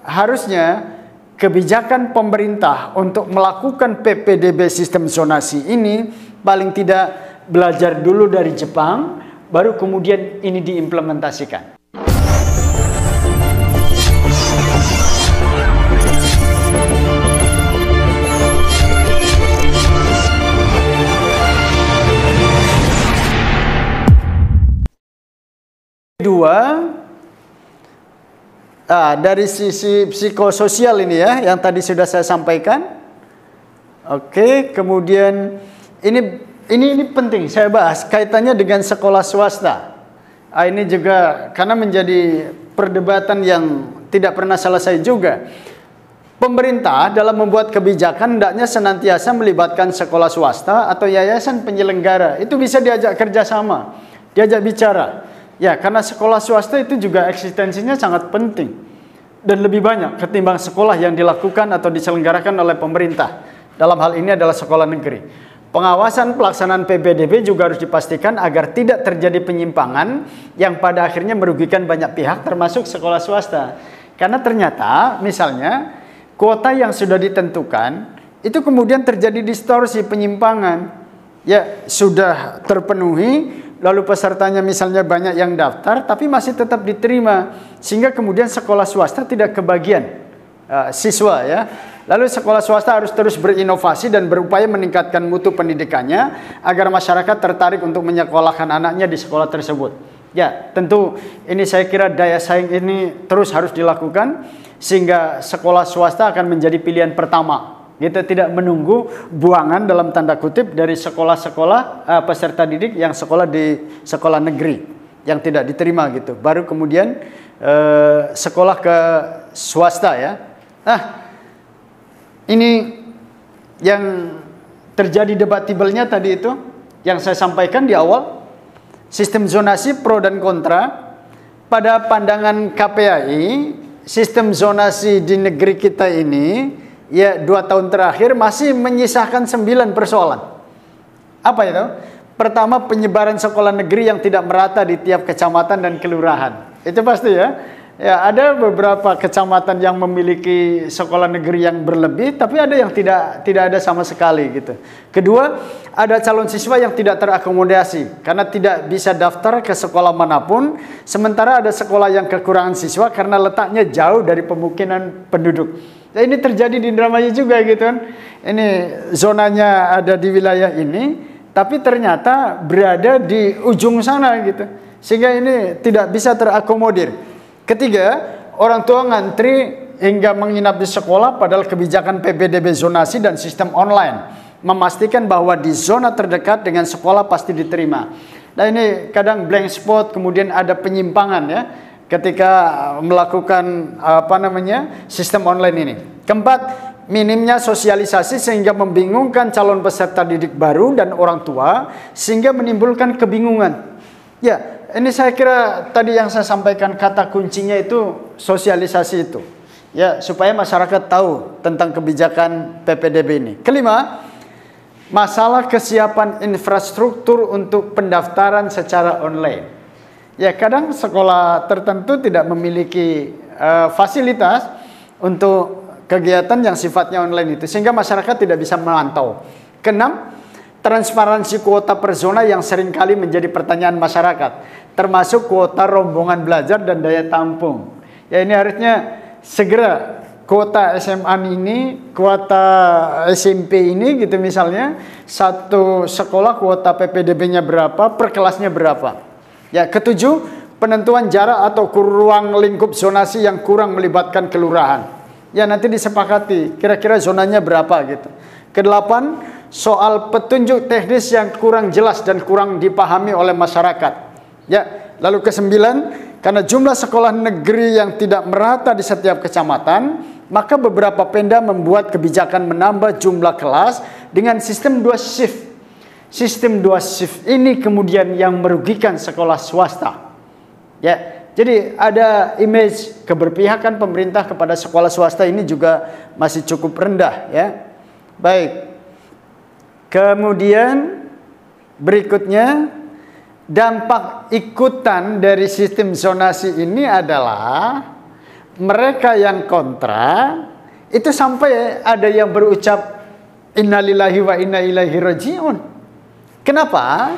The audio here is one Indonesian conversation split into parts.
harusnya kebijakan pemerintah untuk melakukan PPDB sistem zonasi ini paling tidak belajar dulu dari Jepang, baru kemudian ini diimplementasikan. Kedua, dari sisi psikososial ini ya, yang tadi sudah saya sampaikan. Oke, kemudian ini penting saya bahas kaitannya dengan sekolah swasta. Ini juga karena menjadi perdebatan yang tidak pernah selesai juga. Pemerintah dalam membuat kebijakan hendaknya senantiasa melibatkan sekolah swasta atau yayasan penyelenggara. Itu bisa diajak kerjasama, diajak bicara. Ya, karena sekolah swasta itu juga eksistensinya sangat penting dan lebih banyak ketimbang sekolah yang dilakukan atau diselenggarakan oleh pemerintah. Dalam hal ini adalah sekolah negeri. Pengawasan pelaksanaan PPDB juga harus dipastikan agar tidak terjadi penyimpangan yang pada akhirnya merugikan banyak pihak termasuk sekolah swasta. Karena ternyata misalnya kuota yang sudah ditentukan itu kemudian terjadi distorsi, penyimpangan. Ya, sudah terpenuhi, lalu pesertanya misalnya banyak yang daftar, tapi masih tetap diterima, sehingga kemudian sekolah swasta tidak kebagian siswa ya. Lalu sekolah swasta harus terus berinovasi dan berupaya meningkatkan mutu pendidikannya agar masyarakat tertarik untuk menyekolahkan anaknya di sekolah tersebut. Ya, tentu ini saya kira daya saing ini terus harus dilakukan sehingga sekolah swasta akan menjadi pilihan pertama. Kita tidak menunggu buangan dalam tanda kutip dari sekolah-sekolah peserta didik yang sekolah di sekolah negeri yang tidak diterima gitu. Baru kemudian sekolah ke swasta ya. Ini yang terjadi debatibelnya tadi itu yang saya sampaikan di awal. Sistem zonasi pro dan kontra. Pada pandangan KPAI, sistem zonasi di negeri kita ini ya 2 tahun terakhir masih menyisakan 9 persoalan. Apa itu? Pertama, penyebaran sekolah negeri yang tidak merata di tiap kecamatan dan kelurahan. Itu pasti ya. Ya, ada beberapa kecamatan yang memiliki sekolah negeri yang berlebih, tapi ada yang tidak ada sama sekali gitu. Kedua, ada calon siswa yang tidak terakomodasi karena tidak bisa daftar ke sekolah manapun, sementara ada sekolah yang kekurangan siswa karena letaknya jauh dari pemukiman penduduk. Nah, ini terjadi di Indramayu juga gitu kan. Ini zonanya ada di wilayah ini, tapi ternyata berada di ujung sana gitu. Sehingga ini tidak bisa terakomodir. Ketiga, orang tua ngantri hingga menginap di sekolah padahal kebijakan PPDB zonasi dan sistem online memastikan bahwa di zona terdekat dengan sekolah pasti diterima. Nah, ini kadang blank spot, kemudian ada penyimpangan ya ketika melakukan sistem online ini. Keempat, minimnya sosialisasi sehingga membingungkan calon peserta didik baru dan orang tua sehingga menimbulkan kebingungan. Ya, ini saya kira tadi yang saya sampaikan kata kuncinya itu sosialisasi itu. Ya, supaya masyarakat tahu tentang kebijakan PPDB ini. Kelima, masalah kesiapan infrastruktur untuk pendaftaran secara online. Ya, kadang sekolah tertentu tidak memiliki fasilitas untuk kegiatan yang sifatnya online itu, sehingga masyarakat tidak bisa memantau. Keenam, transparansi kuota per zona yang seringkali menjadi pertanyaan masyarakat, termasuk kuota rombongan belajar dan daya tampung. Ya, ini harusnya segera kuota SMA ini, kuota SMP ini gitu misalnya, satu sekolah kuota PPDB-nya berapa, per kelasnya berapa. Ya, ketujuh, penentuan jarak atau ruang lingkup zonasi yang kurang melibatkan kelurahan. Ya, nanti disepakati kira-kira zonanya berapa gitu. Kedelapan, soal petunjuk teknis yang kurang jelas dan kurang dipahami oleh masyarakat. Ya, lalu kesembilan, karena jumlah sekolah negeri yang tidak merata di setiap kecamatan, maka beberapa Pemda membuat kebijakan menambah jumlah kelas dengan sistem 2 shift. Sistem 2 shift ini kemudian yang merugikan sekolah swasta. Ya, jadi ada image keberpihakan pemerintah kepada sekolah swasta ini juga masih cukup rendah ya. Baik. Kemudian berikutnya, dampak ikutan dari sistem zonasi ini adalah mereka yang kontra itu sampai ada yang berucap innalillahi wa inna ilaihi raji'un. Kenapa?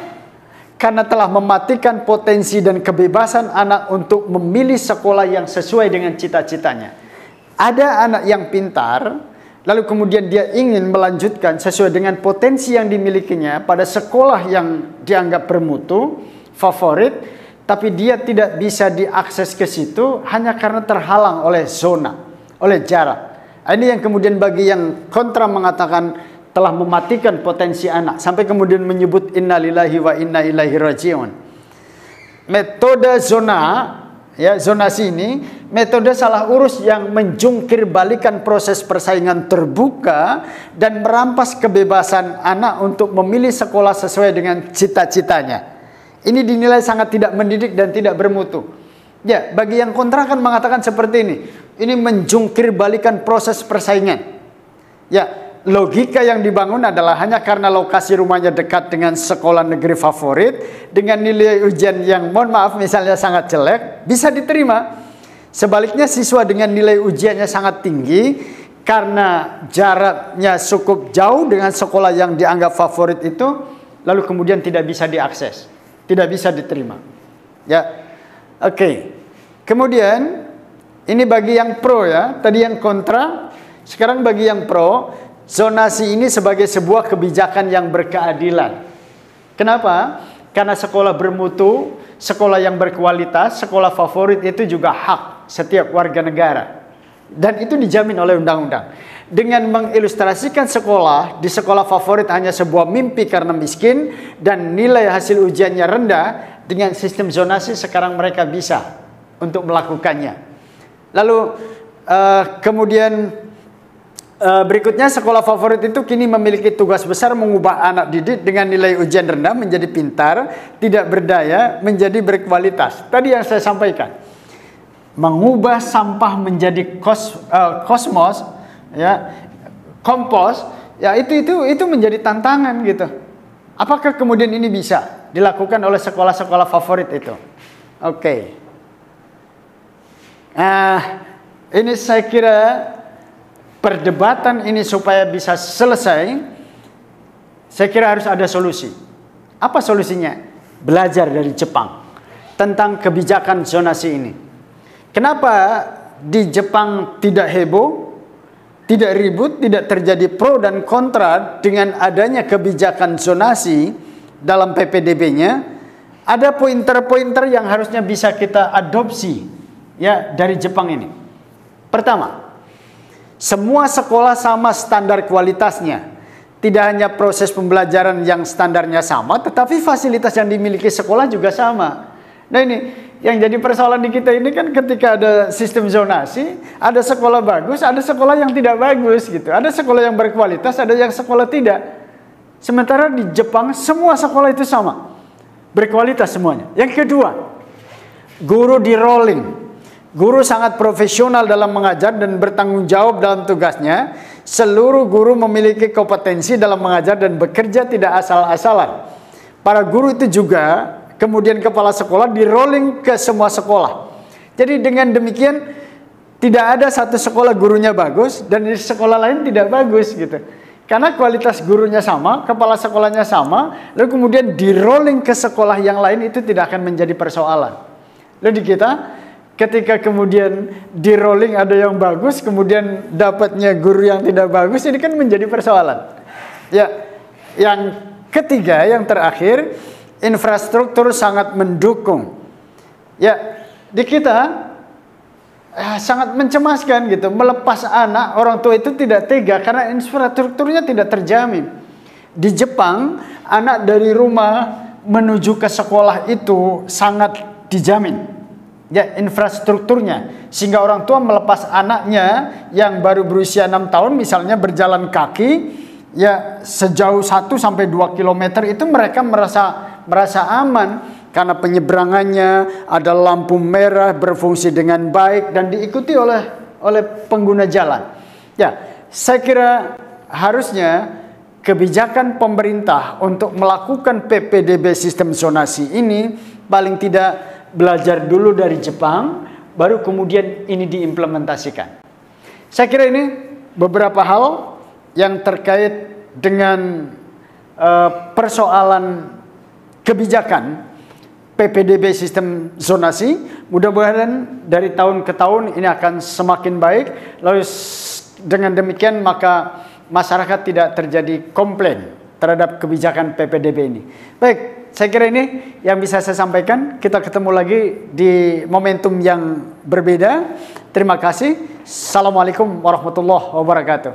Karena telah mematikan potensi dan kebebasan anak untuk memilih sekolah yang sesuai dengan cita-citanya. Ada anak yang pintar, lalu kemudian dia ingin melanjutkan sesuai dengan potensi yang dimilikinya pada sekolah yang dianggap bermutu, favorit, tapi dia tidak bisa diakses ke situ hanya karena terhalang oleh zona, oleh jarak. Ini yang kemudian bagi yang kontra mengatakan telah mematikan potensi anak, sampai kemudian menyebut innalillahi wa inna ilaihi raji'un. Metode zona, ya, zonasi ini metode salah urus yang menjungkir balikan proses persaingan terbuka dan merampas kebebasan anak untuk memilih sekolah sesuai dengan cita-citanya. Ini dinilai sangat tidak mendidik dan tidak bermutu. Ya, bagi yang kontra kan mengatakan seperti ini. Ini menjungkir balikan proses persaingan. Ya, logika yang dibangun adalah hanya karena lokasi rumahnya dekat dengan sekolah negeri favorit, dengan nilai ujian yang mohon maaf misalnya sangat jelek, bisa diterima. Sebaliknya siswa dengan nilai ujiannya sangat tinggi, karena jaraknya cukup jauh dengan sekolah yang dianggap favorit itu, lalu kemudian tidak bisa diakses, tidak bisa diterima. Ya, oke. Kemudian ini bagi yang pro ya, tadi yang kontra, sekarang bagi yang pro. Zonasi ini sebagai sebuah kebijakan yang berkeadilan. Kenapa? Karena sekolah bermutu, sekolah yang berkualitas, sekolah favorit itu juga hak setiap warga negara. Dan itu dijamin oleh undang-undang. Dengan mengilustrasikan sekolah, di sekolah favorit hanya sebuah mimpi karena miskin, dan nilai hasil ujiannya rendah, dengan sistem zonasi sekarang mereka bisa untuk melakukannya. Lalu kemudian berikutnya, sekolah favorit itu kini memiliki tugas besar mengubah anak didik dengan nilai ujian rendah menjadi pintar, tidak berdaya, menjadi berkualitas. Tadi yang saya sampaikan, mengubah sampah menjadi kosmos, ya, kompos, ya itu menjadi tantangan gitu. Apakah kemudian ini bisa dilakukan oleh sekolah-sekolah favorit itu? Oke. Ini saya kira perdebatan ini supaya bisa selesai, saya kira harus ada solusi. Apa solusinya? Belajar dari Jepang tentang kebijakan zonasi ini. Kenapa di Jepang tidak heboh, tidak ribut, tidak terjadi pro dan kontra dengan adanya kebijakan zonasi dalam PPDB-nya? Ada pointer-pointer yang harusnya bisa kita adopsi ya dari Jepang ini. Pertama, semua sekolah sama standar kualitasnya. Tidak hanya proses pembelajaran yang standarnya sama, tetapi fasilitas yang dimiliki sekolah juga sama. Nah ini, yang jadi persoalan di kita ini kan ketika ada sistem zonasi, ada sekolah bagus, ada sekolah yang tidak bagus gitu. Ada sekolah yang berkualitas, ada yang sekolah tidak. Sementara di Jepang, semua sekolah itu sama. Berkualitas semuanya. Yang kedua, guru di rolling. Guru sangat profesional dalam mengajar dan bertanggung jawab dalam tugasnya. Seluruh guru memiliki kompetensi dalam mengajar dan bekerja tidak asal-asalan. Para guru itu juga, kemudian kepala sekolah di rolling ke semua sekolah. Jadi dengan demikian, tidak ada satu sekolah gurunya bagus dan di sekolah lain tidak bagus gitu. Karena kualitas gurunya sama, kepala sekolahnya sama, lalu kemudian di rolling ke sekolah yang lain itu tidak akan menjadi persoalan. Lalu di kita, ketika kemudian di rolling ada yang bagus, kemudian dapatnya guru yang tidak bagus, ini kan menjadi persoalan. Ya, yang ketiga, yang terakhir, infrastruktur sangat mendukung. Ya, di kita sangat mencemaskan gitu. Melepas anak, orang tua itu tidak tega karena infrastrukturnya tidak terjamin. Di Jepang, anak dari rumah menuju ke sekolah itu sangat dijamin. Ya, infrastrukturnya, sehingga orang tua melepas anaknya yang baru berusia 6 tahun misalnya berjalan kaki ya sejauh 1 sampai 2 km itu mereka merasa aman karena penyeberangannya ada lampu merah berfungsi dengan baik dan diikuti oleh pengguna jalan. Ya, saya kira harusnya kebijakan pemerintah untuk melakukan PPDB sistem zonasi ini paling tidak belajar dulu dari Jepang, baru kemudian ini diimplementasikan. Saya kira ini beberapa hal yang terkait dengan persoalan kebijakan PPDB sistem zonasi. Mudah-mudahan dari tahun ke tahun ini akan semakin baik. Lalu dengan demikian maka masyarakat tidak terjadi komplain terhadap kebijakan PPDB ini. Baik, saya kira ini yang bisa saya sampaikan. Kita ketemu lagi di momentum yang berbeda. Terima kasih. Assalamualaikum warahmatullahi wabarakatuh.